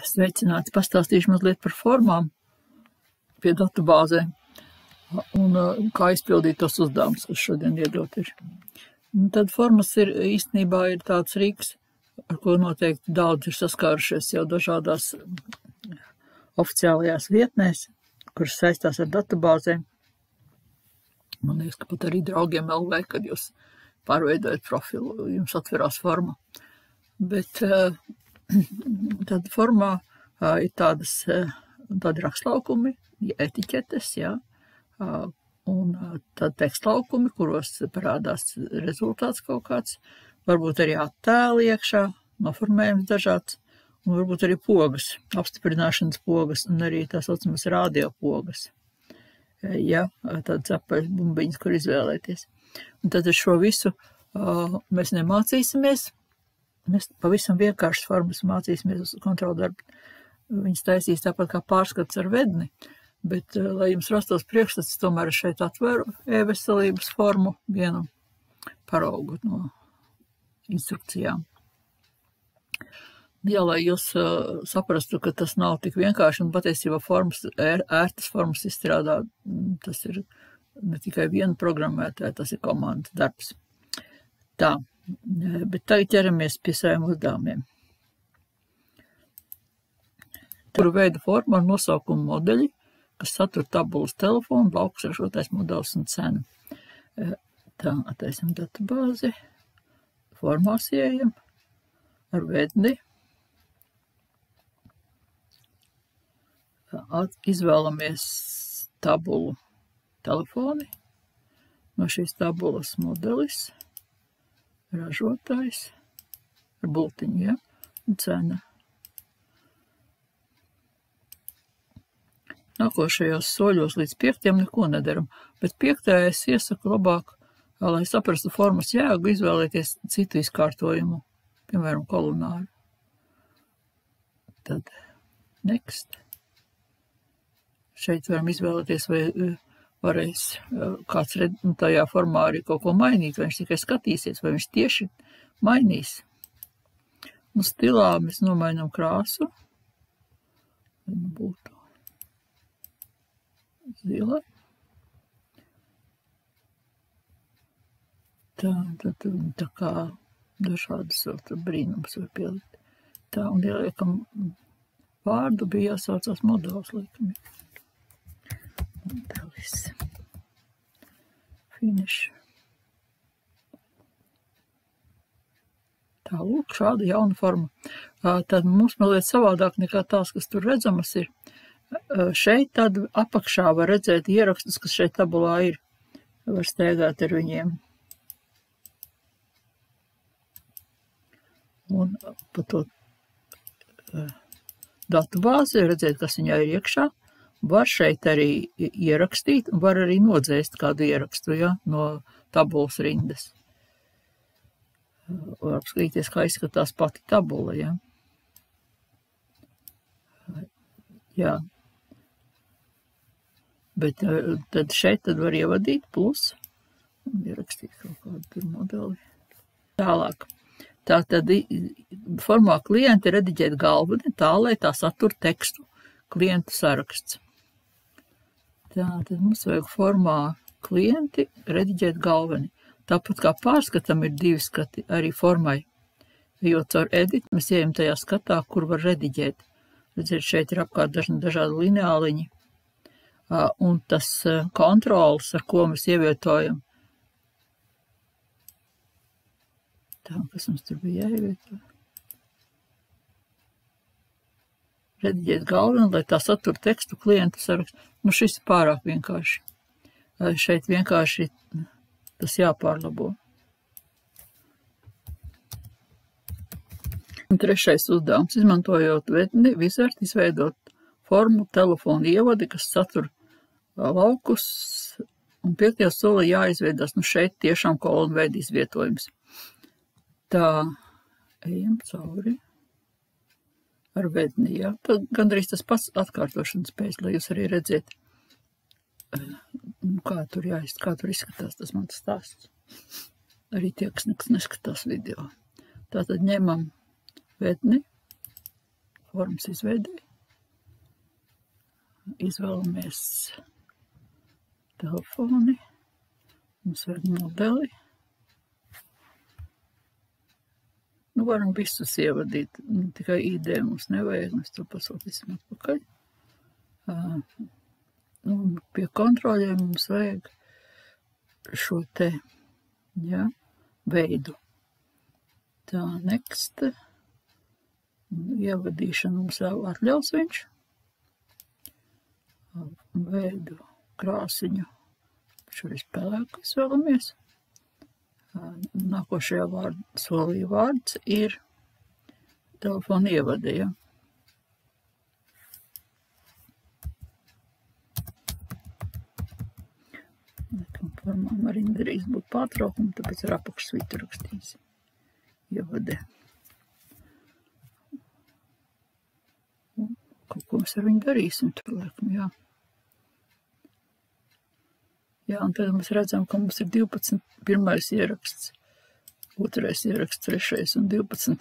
Sveicināti, pastāstīšu mazliet par formām pie datubāzēm un kā izpildīt tos uzdevumus, kas šodien iedot ir. Un tad formas ir īstenībā ir tāds rīks, ar ko noteikti daudz ir saskārušies jau dažādās oficiālajās vietnēs, kuras saistās ar datubāzēm. Man liekas, ka pat arī draugiem LV, kad jūs pārveidojat profilu, jums atverās forma. Bet tad formā ir tādi rakstlaukumi, etiķetes, jā, un tad tekstlaukumi, kuros parādās rezultāts kaut kāds, varbūt arī attēli iekšā, noformējums dažāds, un varbūt arī pogas, apstiprināšanas pogas, un arī tā saucamas radio pogas. Ja, tāds apaļs bumbiņas, kur izvēlēties. Un tad ar šo visu mēs nemācīsimies, mēs pavisam vienkāršas formas mācīsimies uz kontroldarbu. Viņas taisīs tāpat kā pārskats ar vedni, bet, lai jums rastos priekšstats, tomēr šeit atveru e-veselības formu vienu paraugu no instrukcijām. Jā, lai jūs saprastu, ka tas nav tik vienkārši, un patiesībā formas, ērtas formas izstrādā, tas ir ne tikai viena programmētāja, tas ir komandas darbs. Tā, bet tagad ķeramies pie saviem uzdevumiem. Kuru veidu forma ar nosaukumu modeļi, kas satur tabulas telefonu, laukus ražotais modelis un cenu. Tā, attaisim datubāzi, formās ieejam ar vedni. Izvēlamies tabulu telefoni, no šīs tabulas modelis, ražotājs, ar bultiņu, ja, un cena. Nākošajos soļos līdz 5. neko nedaram, bet 5. es iesaku labāk, lai saprastu formas jēgu, izvēlēties citu izkārtojumu, piemēram, kolumnāru. Tad next. Šeit varam izvēlēties, vai varēs kāds tajā formā arī kaut ko mainīt, vai viņš tikai skatīsies, vai viņš tieši mainīs. Un stilā mēs nomainām krāsu. Būtu zila. Tā kā dažādas vēl brīnums var pielikt. Tā, un ieliekam vārdu, bija jāsaucās modelis, liekam. Modelis. Finish. Tā, lūk, šāda jauna forma. Tad mums mazliet savādāk nekā tās, kas tur redzamas ir. Šeit tad apakšā var redzēt ierakstus, kas šeit tabulā ir. Var steigāt ar viņiem. Un pa to datubāzi redzēt, kas viņā ir iekšā. Var šeit arī ierakstīt, un var arī nodzēst kādu ierakstu, ja, no tabulas rindas. Var apskatīties, kā izskatās pati tabula, ja. Jā. Bet tad šeit tad var ievadīt plus un ierakstīt kaut kādu tur modeli. Tālāk. Tātad formā klienti rediģēt galveni tā, lai tā satur tekstu klientu saraksts. Tātad mums vajag formā klienti rediģēt galveni. Tāpat kā pārskatam ir 2 skati arī formai. Jo caur edit mēs ejam tajā skatā, kur var rediģēt. Redziet, šeit ir apkārt dažādi lineāliņi. Un tas kontrols, ar ko mēs ievietojam. Tā, kas mums tur bija jāievieto? Rediģēt galveni, lai tā satur tekstu klientu sarakstu. Nu, šis ir pārāk vienkārši. Šeit vienkārši tas jāpārlabo. Un 3. uzdevums. Izmantojot vedni, Wizard izveidot formu telefonu ievadi, kas satur laukus, un 5. solī jāizveidās, nu šeit tiešām kolonu veidu izvietojums. Tā, ejam cauri ar vedni, jā. Tad gandrīz tas pats atkārtošanas pēc, lai jūs arī redziet, kā tur izskatās tas mans stāsts. Arī tie, kas neskatās video. Tātad ņemam vedni, formas izveidei. Izvēlamies telefoni. Mums vajag modeli. Nu, varam visus ievadīt, tikai ID mums nevajag, mēs to pasūtīsim atpakaļ. Pie kontroļiem mums vajag šo te, ja, veidu. Tā, next. Ievadīšanu mums jau atļaus viņš. Veidu, krāsiņu. Šoreiz pelēku izvēlamies. Nākošajā solī vārds ir telefona ievade, ja. Nekam formām arī nedrīkst būt pārtraukumi, tāpēc ar apakšsvītu rakstīsim. Ievade. Kaut ko mēs ar viņu darīsim, tur laikam, jā. Jā, un tad mēs redzam, ka mums ir 12, pirmais ieraksts, otrais ieraksts, trešais un 12